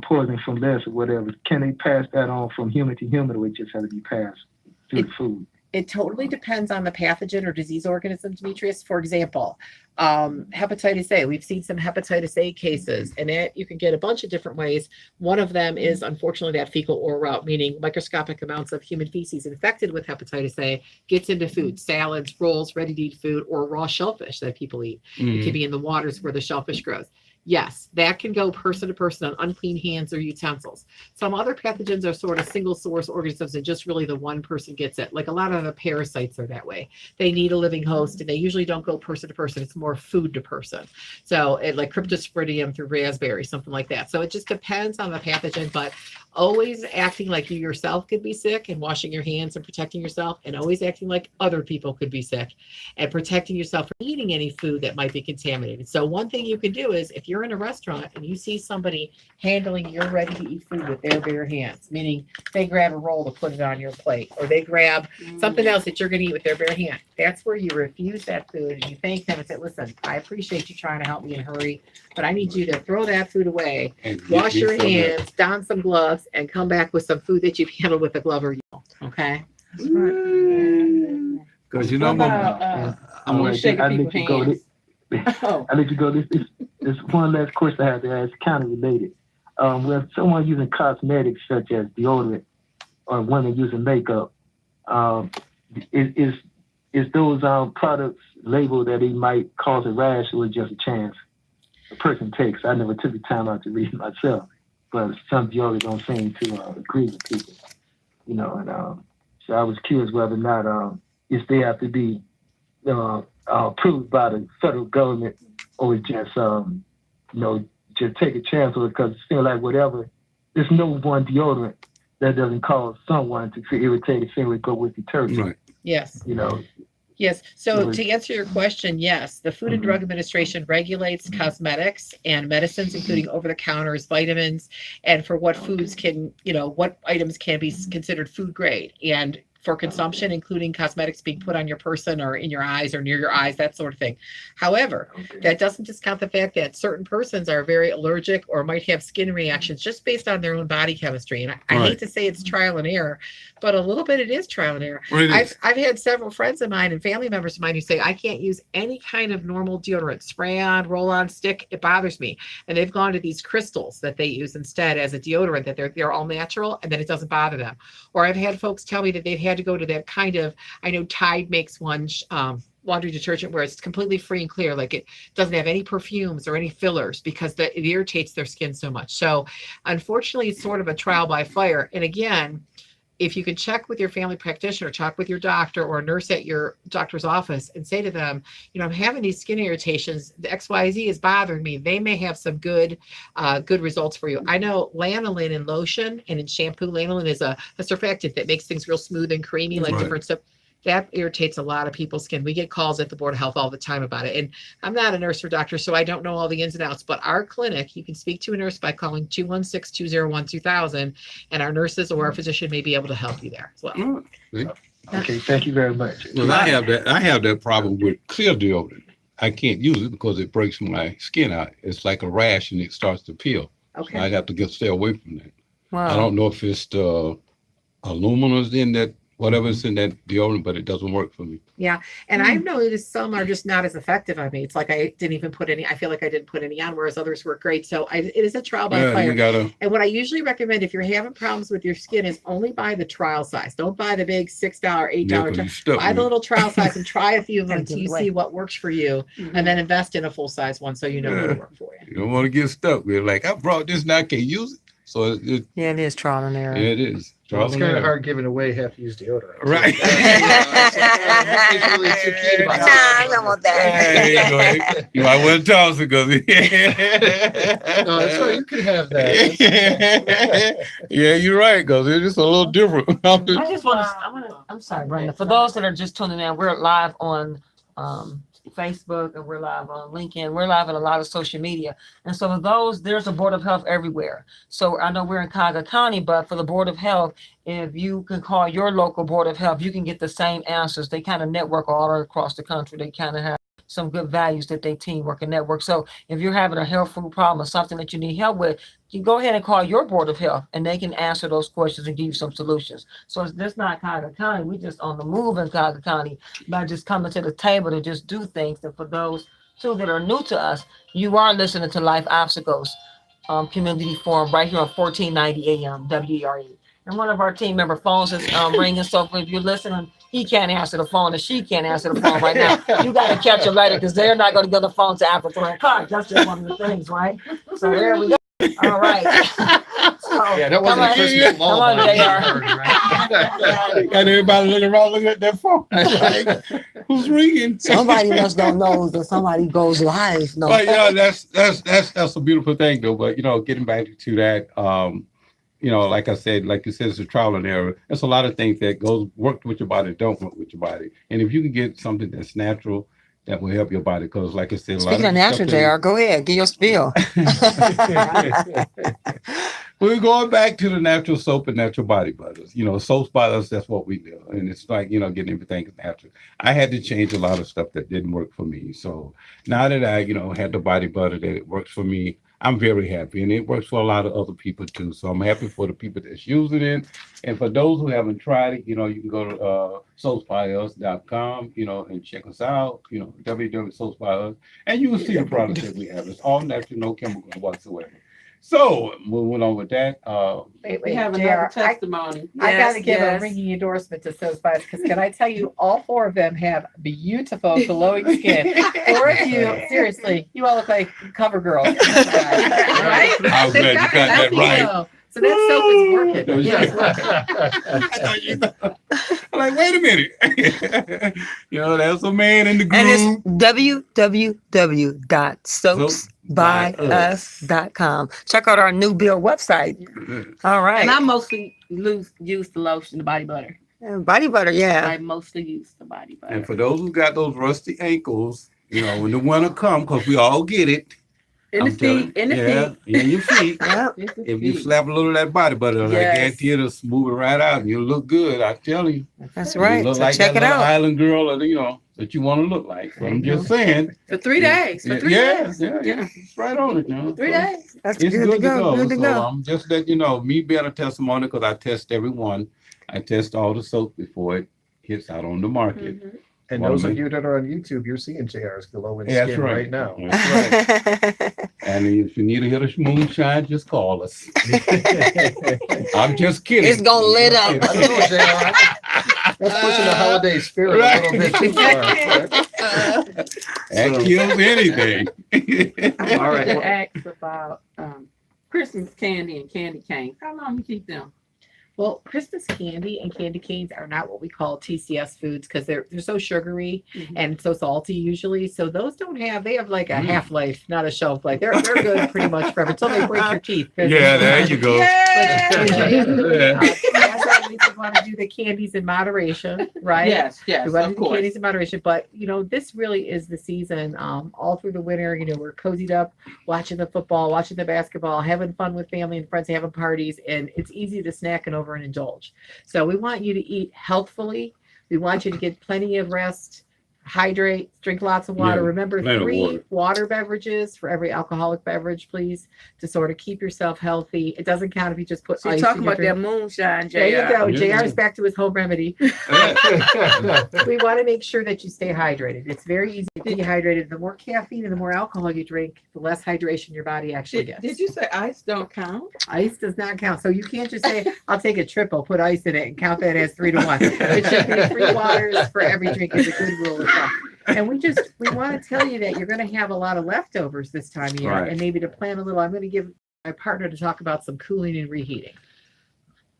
poison from less or whatever, can they pass that on from human to human, or it just has to be passed through the food? it totally depends on the pathogen or disease organism, Demetrius. For example, hepatitis A, we've seen some hepatitis A cases, and that you can get a bunch of different ways. One of them is unfortunately that fecal oral route, meaning microscopic amounts of human feces infected with hepatitis A gets into food, salads, rolls, ready to eat food, or raw shellfish that people eat. It could be in the waters where the shellfish grows. Yes, that can go person to person on unclean hands or utensils. Some other pathogens are sort of single source organisms and just really the one person gets it. Like a lot of the parasites are that way. They need a living host and they usually don't go person to person. It's more food to person. So like Cryptosporidium through raspberry, something like that. So it just depends on the pathogen, but always acting like you yourself could be sick and washing your hands and protecting yourself, and always acting like other people could be sick and protecting yourself from eating any food that might be contaminated. So one thing you can do is if you're in a restaurant and you see somebody handling your ready to eat food with their bare hands, meaning they grab a roll to put it on your plate, or they grab something else that you're going to eat with their bare hand, that's where you refuse that food and you thank them and say, listen, I appreciate you trying to help me in a hurry, but I need you to throw that food away, And get wash me your some of that. hands, don some gloves, and come back with some food that you've handled with a glove or you. Okay. Because you know, What about, I'm gonna shaking I let people's you go. hands? Oh, I let you go. This one last question I have to ask, kind of related. When someone using cosmetics such as deodorant or women using makeup, is those products labeled that it might cause a rash, or just a chance a person takes? I never took the time out to read it myself, but some deodorants don't seem to agree with people, you know. And so I was curious whether or not if they have to be approved by the federal government, or just just take a chance with it, because it seems like whatever, there's no one deodorant that doesn't cause someone to feel irritated, feel it go with detergent. Right. Yes. You know, Yes. So Right. to answer your question, yes, the Food and Drug Administration regulates cosmetics and medicines, including over-the-counters, vitamins, and for what foods can, what items can be considered food grade and for consumption, including cosmetics being put on your person or in your eyes or near your eyes, that sort of thing. However, that doesn't discount the fact that certain persons are very allergic or might have skin reactions just based on their own body chemistry. And I Right. hate to say it's trial and error, but a little bit it is trial and error. What it is. I've had several friends of mine and family members of mine who say I can't use any kind of normal deodorant, spray on, roll on, stick. It bothers me, and they've gone to these crystals that they use instead as a deodorant. That they're all natural, and then it doesn't bother them. Or I've had folks tell me that they've had to go to that kind of, I know Tide makes one. Laundry detergent where it's completely free and clear, like it doesn't have any perfumes or any fillers because it irritates their skin so much. So unfortunately, it's sort of a trial by fire. And again, if you can check with your family practitioner, talk with your doctor or a nurse at your doctor's office and say to them, I'm having these skin irritations, the XYZ is bothering me. They may have some good results for you. I know lanolin in lotion and in shampoo, lanolin is a surfactant that makes things real smooth and creamy, like Right. different stuff. That irritates a lot of people's skin. We get calls at the Board of Health all the time about it. And I'm not a nurse or doctor, so I don't know all the ins and outs. But our clinic, you can speak to a nurse by calling 216-201-2000, and our nurses or our physician may be able to help you there as well. Mm, see? Okay, thank you very much. Well, I have that problem with clear deodorant. I can't use it because it breaks my skin out. It's like a rash and it starts to peel. Okay. I have to stay away from that. I Wow. don't know if it's the aluminum's in that, whatever's in that deodorant, but it doesn't work for me. And I've noticed some are just not as effective on me. It's like I feel like I didn't put any on, whereas others work great. So it is a trial by Yeah, fire. you gotta. And what I usually recommend if you're having problems with your skin is only buy the trial size. Don't buy the big $6, $8 Yeah, 'cause trial. you stuck Buy with the it. little trial size and try a few of them Gotta until give you it away. see what works for you, and then invest in a full size one so you know what'll work for you. You don't want to get stuck with it. Like, I brought this now, I can't use it. So Yeah, it is trial and error. it is. Well, it's Trial and kind of error. hard giving away half-used deodorant. Right. It's really too keen about Nah, I don't want that. I wouldn't toss it because. No, that's right. You can have that. Yeah, you're right, because it's just a little different. I just want to. I'm sorry, Brenda. For those that are just tuning in, we're live on Facebook and we're live on LinkedIn. We're live on a lot of social media. And so for those, there's a Board of Health everywhere. So I know we're in Cuyahoga County, but for the Board of Health, if you can call your local Board of Health, you can get the same answers. They kind of network all across the country. They kind of have some good values that they teamwork and network. So if you're having a health food problem or something that you need help with, you go ahead and call your Board of Health and they can answer those questions and give you some solutions. So it's just not Cuyahoga County. We just on the move in Cuyahoga County by just coming to the table to just do things. And for those too that are new to us, you are listening to Life Obstacles Community Forum right here on 1490 AM WERE. And one of our team member phones is ringing. So if you're listening, he can't answer the phone and she can't answer the phone right now. You got to catch it later because they're not going to get the phone to after 3 o'clock. That's just one of the things, right? So there we go. All right. So, Yeah, that wasn't come a on. Christmas Come on, lullaby. JR. Got everybody looking around looking at their phone. Like, who's ringing? Somebody must don't know that somebody goes live. No. But that's a beautiful thing though. But getting back to that, like I said, like you said, it's a trial and error. There's a lot of things that work with your body, don't work with your body. And if you can get something that's natural, that will help your body. Because like I said, Speaking of natural, JR, go ahead. Give your spiel. We're going back to the natural soap and natural body butters. Soaps butters, that's what we do. And it's like, getting everything natural. I had to change a lot of stuff that didn't work for me. So now that I, had the body butter that it works for me, I'm very happy. And it works for a lot of other people too. So I'm happy for the people that's using it. And for those who haven't tried it, you can go to soapsbyus.com, and check us out, www.soapsbyus. And you will see the products that we have. It's all natural, no chemicals whatsoever. So moving on with that, Wait, We have JR, another testimony. I got to give Yes. a ringing endorsement to Soaps Bites because can I tell you, all 4 of them have beautiful glowing skin. 4 of you, seriously, you all look like cover girls. Right? I'm glad you got that right. So that soap is working. I'm like, wait a minute. There's a man in the And it's group. www.soapsbyus.com. Check out our new Bill website. All right. And I mostly use the lotion, the body butter. Body butter, yeah. I mostly use the body butter. And for those who got those rusty ankles, you know, when the winter come, because we all get it. In the I'm telling feet, in the yeah, feet. in your feet. Yeah. In the If you feet. slap a little of that body butter, I Yes. guarantee it'll smooth it right out and you'll look good. I tell you. That's You right. look So like check that it little out. island girl, or, you know, that you want to look like. So I'm just saying. For 3 days. For 3 days. Yeah, it's right on it, you know. 3 So days. That's it's good to go. Good to So go. I'm just letting you know, me being a testimony, because I test everyone. I test all the soap before it hits out on the market. Mhm. And Well, those of man. you that are on YouTube, you're seeing JR's glowing Yeah, that's skin right. right now. That's right. And if you need to hit a moonshine, just call us. I'm just kidding. It's gonna lit up. I don't know, JR. That's pushing the holiday spirit a little bit too far. Right? That kills anything. All right. To well- ask about Christmas candy and candy canes. How long you keep them? Well, Christmas candy and candy canes are not what we call TCS foods because they're so sugary Mhm. and so salty usually. So those don't have they have like a Mm. half life, not a shelf life. They're good pretty much forever until they break your teeth. Yeah, there you go. Yeah. That's why we want to do the candies in moderation, right? Yes, yes, We want to of do the course. candies in moderation, but this really is the season. All through the winter, we're cozied up, watching the football, watching the basketball, having fun with family and friends, having parties, and it's easy to snack and over and indulge. So we want you to eat healthfully. We want you to get plenty of rest, hydrate, drink lots of water. Yeah, Remember, plenty of 3 water. water beverages for every alcoholic beverage, please, to sort of keep yourself healthy. It doesn't count if you just put So ice you're talking in your about drink. that moonshine, JR. There you go. Yeah. JR is back to his home remedy. We want to make sure that you stay hydrated. It's very easy to be dehydrated. The more caffeine and the more alcohol you drink, the less hydration your body actually gets. Did you say ice don't count? Ice does not count. So you can't just say, I'll take a triple, put ice in it, and count that as 3 to 1. It should be 3 waters for every drink is a good rule of thumb. And we want to tell you that you're going to have a lot of leftovers this time of year. Right. And maybe to plan a little, I'm going to give my partner to talk about some cooling and reheating.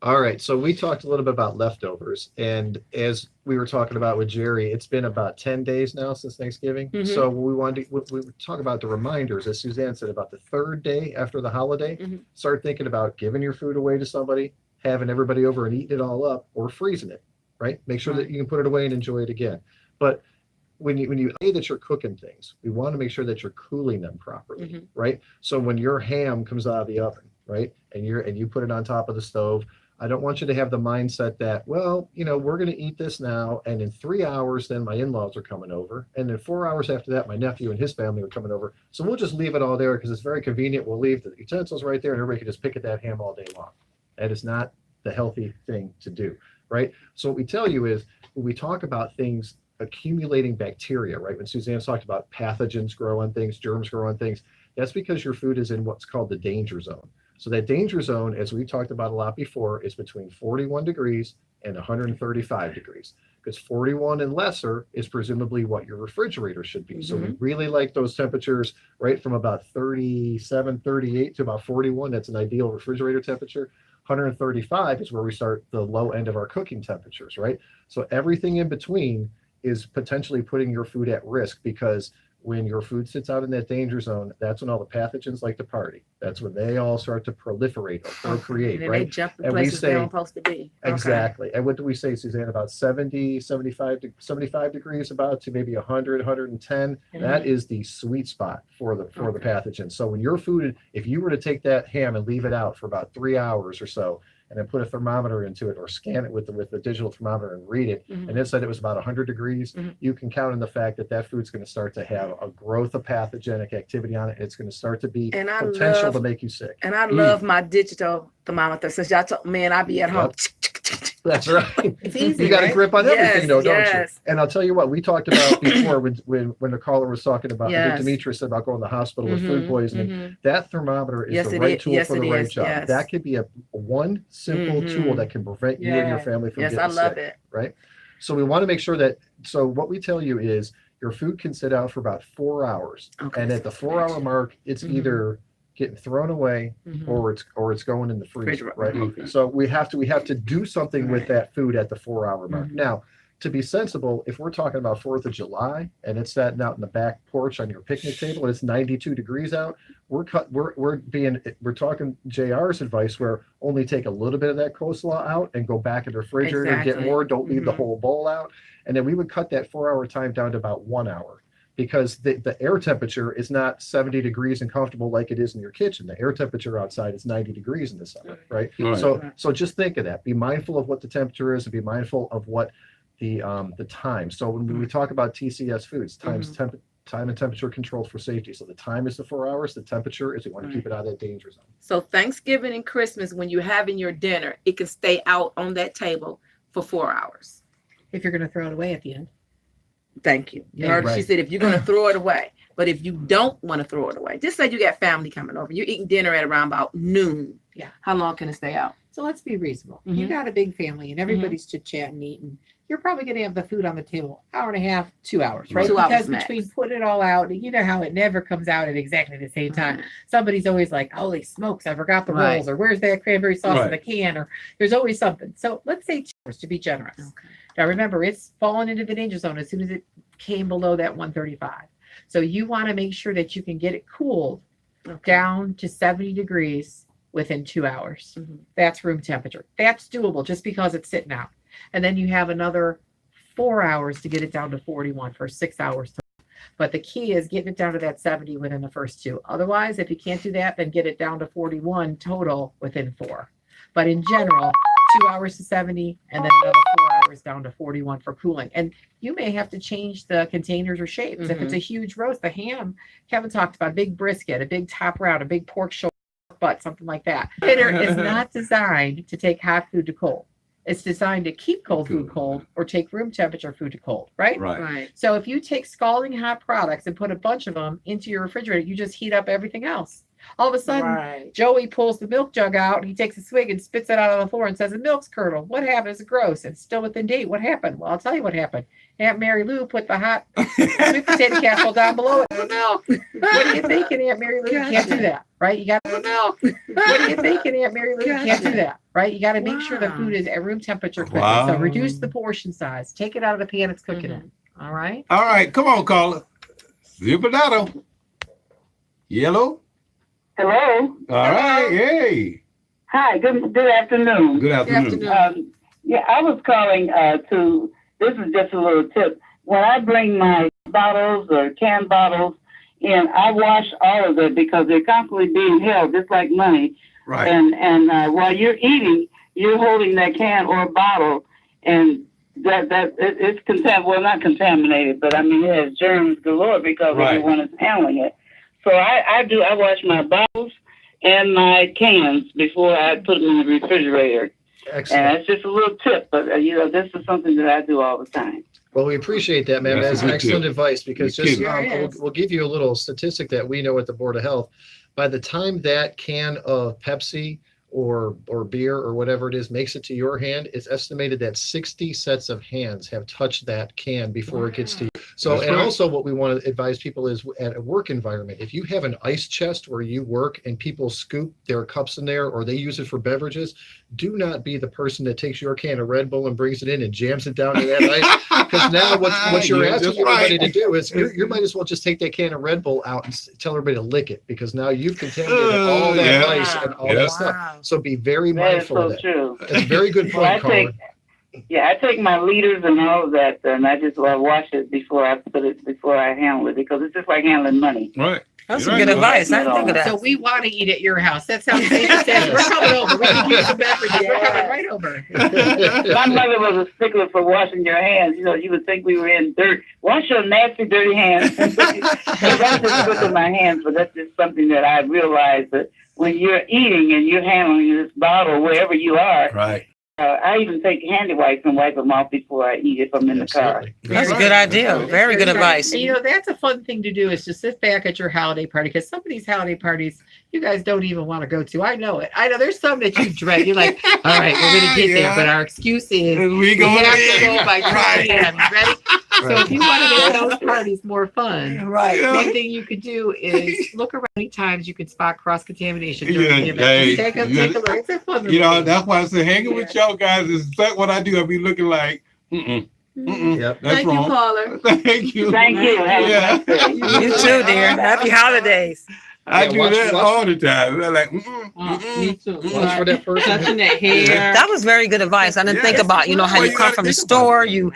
All right, so we talked a little bit about leftovers, and as we were talking about with Jerry, it's been about 10 days now since Thanksgiving. Mhm. So we wanted to we talk about the reminders, as Suzanne said, about the 3rd day after the holiday. Mhm. Start thinking about giving your food away to somebody, having everybody over and eating it all up, or freezing it. Right? Make sure that you can put it away and enjoy it again. But when you say that you're cooking things, we want to make sure that you're cooling them properly, Mhm. right? So when your ham comes out of the oven, right, and you put it on top of the stove, I don't want you to have the mindset that, well, we're going to eat this now, and in 3 hours, then my in-laws are coming over, and in 4 hours after that, my nephew and his family are coming over. So we'll just leave it all there because it's very convenient. We'll leave the utensils right there, and everybody can just pick at that ham all day long. That is not the healthy thing to do, right? So what we tell you is when we talk about things accumulating bacteria, right? When Suzanne's talked about pathogens grow on things, germs grow on things, that's because your food is in what's called the danger zone. So that danger zone, as we talked about a lot before, is between 41 degrees and 135 degrees. Because 41 and lesser is presumably what your refrigerator should be. So we really like those temperatures, right, from about 37, 38 to about 41. That's an ideal refrigerator temperature. 135 is where we start the low end of our cooking temperatures, right? So everything in between is potentially putting your food at risk, because when your food sits out in that danger zone, that's when all the pathogens like to party. That's when they all start to proliferate or procreate, And then they right? jump in And we places they say- don't supposed to be. Okay. Exactly. And what do we say, Suzanne? About 70, 75 degrees about to maybe 100, 110. That is the sweet spot for the pathogen. So when your food, if you were to take that ham and leave it out for about 3 hours or so, and then put a thermometer into it or scan it with the digital thermometer and read it, Mhm. and it said it was about 100 degrees, Mhm. you can count on the fact that that food's going to start to have a growth of pathogenic activity on it. It's going to start to be And I potential love- to make you sick. And I love my digital thermometer. Since y'all told, man, I be at home. That's right. It's easy, You got a right? grip on everything, Yes, though, don't yes. you? And I'll tell you what, we talked about before when the caller was talking about, I think Yes. Demetrius said about going to the hospital with food Mhm, poisoning. mhm. That thermometer is Yes, the it right is. tool Yes, for the it right is. job. Yes. That could be one simple Mhm. tool that can prevent you and your Yeah. family from Yes, getting I love sick, it. right? So we want to make sure that, so what we tell you is your food can sit out for about 4 hours. Okay, And so at the 4-hour mark, it's Mhm. either getting thrown away Mhm. or it's going in the freezer, Refrigerator, right? okay. So we have to do something with Right. that food at the 4-hour mark. Mhm. Now, to be sensible, if we're talking about 4th of July and it's sitting out in the back porch on your picnic table and it's 92 degrees out, we're talking JR's advice where only take a little bit of that coleslaw out and go back in the refrigerator and get Exactly. more. Don't leave the Mhm. whole bowl out. And then we would cut that 4-hour time down to about 1 hour, because the air temperature is not 70 degrees and comfortable like it is in your kitchen. The air temperature outside is 90 degrees in the summer, right? Right. So just think of that. Be mindful of what the temperature is and be mindful of what the time. So when we talk about TCS foods, time and temperature controlled for safety. So the time is the 4 hours. The temperature is we want to keep it out of that danger zone. So Thanksgiving and Christmas, when you're having your dinner, it can stay out on that table for 4 hours. If you're going to throw it away at the end. Thank you. You Yeah, heard right. she said if you're going to throw it away, but if you don't want to throw it away, just say you got family coming over, you're eating dinner at around about noon. Yeah. How long can it stay out? So let's be reasonable. You Mhm. got a big family and everybody's chit-chatting, eating. You're probably going to have the food on the table hour and a half, 2 hours, right? 2 hours Because max. between put it all out, you know how it never comes out at exactly the same time. Somebody's always like, holy smokes, I forgot the Right. rolls, or where's that cranberry sauce in Right. the can, or there's always something. So let's say 2 hours to be generous. Okay. Now remember, it's fallen into the danger zone as soon as it came below that 135. So you want to make sure that you can get it cooled down to 70 degrees within 2 hours. Mhm. That's room temperature. That's doable just because it's sitting out. And then you have another 4 hours to get it down to 41 for 6 hours. But the key is getting it down to that 70 within the first 2. Otherwise, if you can't do that, then get it down to 41 total within 4. But in general, 2 hours to 70 and then another 4 hours down to 41 for cooling. And you may have to change the containers or shapes. If it's a huge roast, the ham, Kevin talked about a big brisket, a big top round, a big pork shoulder butt, something like that. Dinner is not designed to take hot food to cold. It's designed to keep cold food cold or take room temperature food to cold, right? Right. Right. So if you take scalding hot products and put a bunch of them into your refrigerator, you just heat up everything else. All of a sudden, Right. Joey pulls the milk jug out, he takes a swig and spits it out on the floor and says, the milk's curdled. What happened? It's gross. It's still within date. What happened? Well, I'll tell you what happened. Aunt Mary Lou put the hot sweet potato casserole down below it. The milk. What are you thinking, Aunt Mary Lou? You can't do that, right? You got the milk. What are you thinking, Aunt Mary Lou? You can't do that, right? You got to make sure the Wow. food is at room temperature. quickly. Wow. So reduce the portion size. Take it out of the pan it's cooking in. All right. All right, come on, caller. Zipadato. Yellow. Hello. All right, hey. Hi. Good afternoon. Good afternoon. Yeah, I was calling to. This is just a little tip. When I bring my bottles or canned bottles in, I wash all of it because they're constantly being held, just like money. Right. And while you're eating, you're holding that can or bottle, and it's well, not contaminated, but I mean it has germs galore because Right. everyone is handling it. So I wash my bottles and my cans before I put them in the refrigerator. Excellent. And it's just a little tip, but this is something that I do all the time. Well, we appreciate that, ma'am. That's That's a good excellent tip. advice because Good just tip. we'll give you a little statistic that we know at the Board of Health. By the time that can of Pepsi or beer or whatever it is makes it to your hand, it's estimated that 60 sets of hands have touched that can before it gets to you. So, That's and right. also what we want to advise people is at a work environment, if you have an ice chest where you work and people scoop their cups in there or they use it for beverages, do not be the person that takes your can of Red Bull and brings it in and jams it down to that ice. Because now what you're Yeah, asking that's everybody right. to do is you might as well just take that can of Red Bull out and tell everybody to lick it because now you've contaminated all that Yeah. ice and all Yeah. that stuff. So be very That is mindful of so that. true. That's a very good Well, point, caller. I take my liters and all of that, and I just wash it before I handle it because it's just like handling money. Right. That's You're some good right. advice. I didn't think of that. So we want to eat at your house. That sounds safe. We're coming over. We can use some beverages. We're coming right over. My mother was a stickler for washing your hands. You would think we were in dirt. Wash your nasty, dirty hands. That's just good for my hands, but that's just something that I realized that when you're eating and you're handling this bottle wherever you are, Right. I even take handy wipes and wipe them off before I eat if I'm in the car. Absolutely. That's a good idea. Very good advice. And, that's a fun thing to do is to sit back at your holiday party because some of these holiday parties you guys don't even want to go to. I know it. I know there's some that you dread. You're like, all right, we're going to get there, but our excuse is We we going have to go by 2 Right. p.m. Ready? So if you want to make those parties more fun, Right. one thing you could do is look around many times you can spot cross contamination during Yeah, the event. hey, Take a look. It's a fun little You know, thing. that's why I say hanging with y'all guys is exactly what I do. I be looking like, Mm-mm, Yep. that's Thank you, wrong. caller. Thank you. Thank you. Have a Yeah. nice day. You too, dear. Happy holidays. I Yeah, do watch- that watch- all the time. They're like, Me too. Watch for that person. Touching that hair. That was very good advice. I didn't think Yeah. about, you know, how Well, you you come gotta from the think about store, it.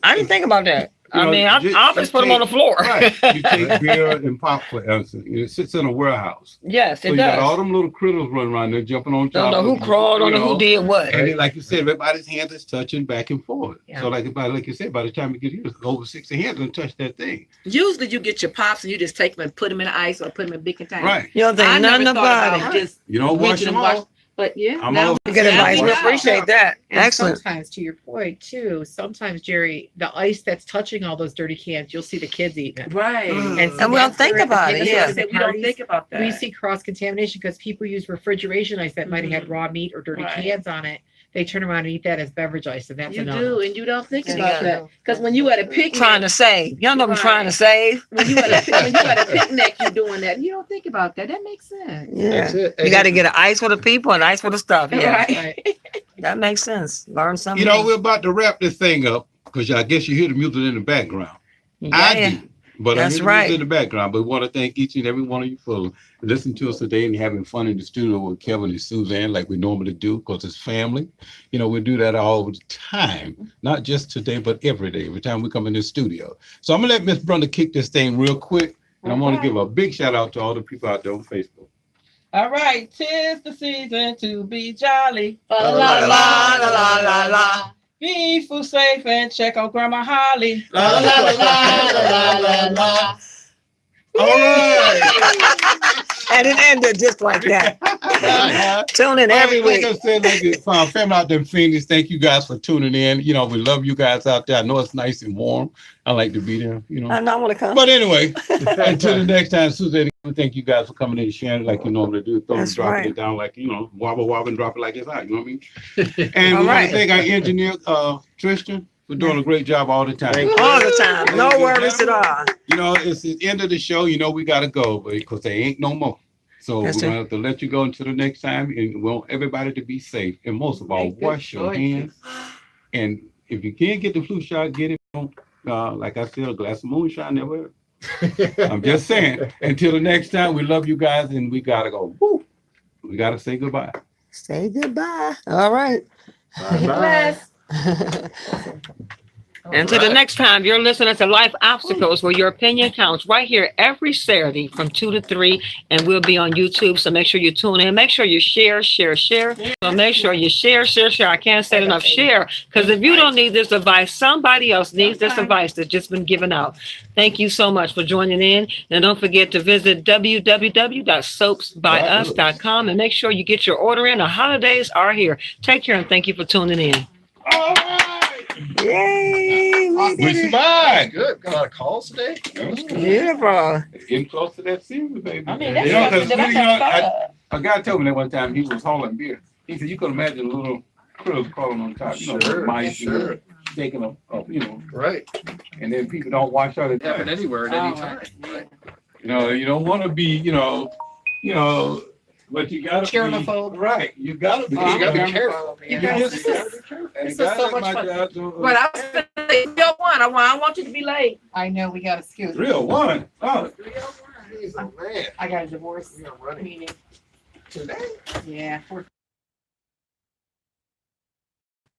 I didn't think about that. You I know, mean, I just put them on the floor. Right. You take beer and pop, for instance. It sits in a warehouse. Yes, So it you got all does. them little critters running around there jumping on Don't top know of who you, crawled on you it, who know. did what. And then, like you said, everybody's hands is touching back and forth. Yeah. So like you said, by the time you get here, over 60 hands don't touch that thing. Usually you get your pops and you just take them and put them in the ice or put them in big containers. Right. You don't I think never nothing thought about about it. just You don't wash rinsing them and wash. off. But yeah, I'm now all- Good now advice. We know. appreciate that. And Excellent. sometimes, to your point too, sometimes, Jerry, the ice that's touching all those dirty cans, you'll see the kids eating it. Right. Mm. And we don't think about it, That's yeah. what I said, we don't think about that. We see cross contamination because people use refrigeration ice that might have had raw meat or dirty Right. cans on it. They turn around and eat that as beverage ice, and that's You enough. do, and you don't think Yeah. about that. Because when you at a picnic, Trying to save. Y'all know I'm trying to save. when you at a picnic, you're doing that. You don't think about that. That makes sense. Yeah. That's it. You got to get an ice for the people and ice for the stuff. Yeah, Right. that makes sense. Learn something. You know, we're about to wrap this thing up because I guess you hear the music in the background. I yeah. do. But That's I hear the right. music in the background. But we want to thank each and every one of you for listening to us today and having fun in the studio with Kevin and Suzanne like we normally do because it's family. You know, we do that all the time, not just today, but every day, every time we come in the studio. So I'm going to let Miss Brenda kick this thing real quick. And I want to give a big shout out to all the people out there on Facebook. All right, 'tis the season to be jolly. La la la la la la la. Be food safe and check on Grandma Holly. La, la, la, la, la, la. All right. And it ended just like that. Tune in every Like week. I said, like it's family out there in Phoenix, thank you guys for tuning in. You know, we love you guys out there. I know it's nice and warm. I like to be there, you know. I know I want to come. But anyway, until the next time, Suzanne, thank you guys for coming in and sharing like you normally do. That's Dropping right. it down like, you know, wobble and drop it like it's hot. You know what I mean? And All we want right. to thank our engineer, Tristan, for doing a great job all the time. Thank All the time. No worries at all. You know, it's the end of the show. You know, we got to go because there ain't no more. So That's we're going it. to have to let you go until the next time. And we want everybody to be safe. And most of all, Make good wash your choices. hands. And if you can't get the flu shot, get it. Like I said, a glass of moonshine never hurt. I'm just saying. Until the next time, we love you guys and we got to go. Woo. We got to say goodbye. Say goodbye. All right. Bye-bye. Until the next time, you're listening to Life Obstacles, where your opinion counts, right here every Saturday from 2 to 3, and we'll be on YouTube. So make sure you tune in. Make sure you share. So make sure you share. I can't say it enough. Share, because if you don't need this advice, somebody else needs this advice that's just been given out. Thank you so much for joining in, and don't forget to visit www.soapsbyus.com and make sure you get your order in. The holidays are here. Take care and thank you for tuning in. All right. Yay! We survived. Good. Got a lot of calls today. That was good. Beautiful. Getting close to that season, baby. I mean, You know, 'cause, that's you know, a guy told me that one time he was hauling beer. He said, you could imagine a little critters crawling on top, you know, Sure, mice, sure. and taking up, you know, Right. and then people don't wash out. Happen anywhere at any Oh, time. Right. You know, you don't want to be, you know, but you gotta be Germaphobe. right. You gotta be. Oh, I'm You gotta be a careful. You Yeah. just gotta be careful. And This guys is so like much my fun. dad do- But I was saying, real one. I want you to be late. I know we got a scoot. Real one. Oh, Jeez, oh, man. I got a divorce We are running meeting. today. Yeah,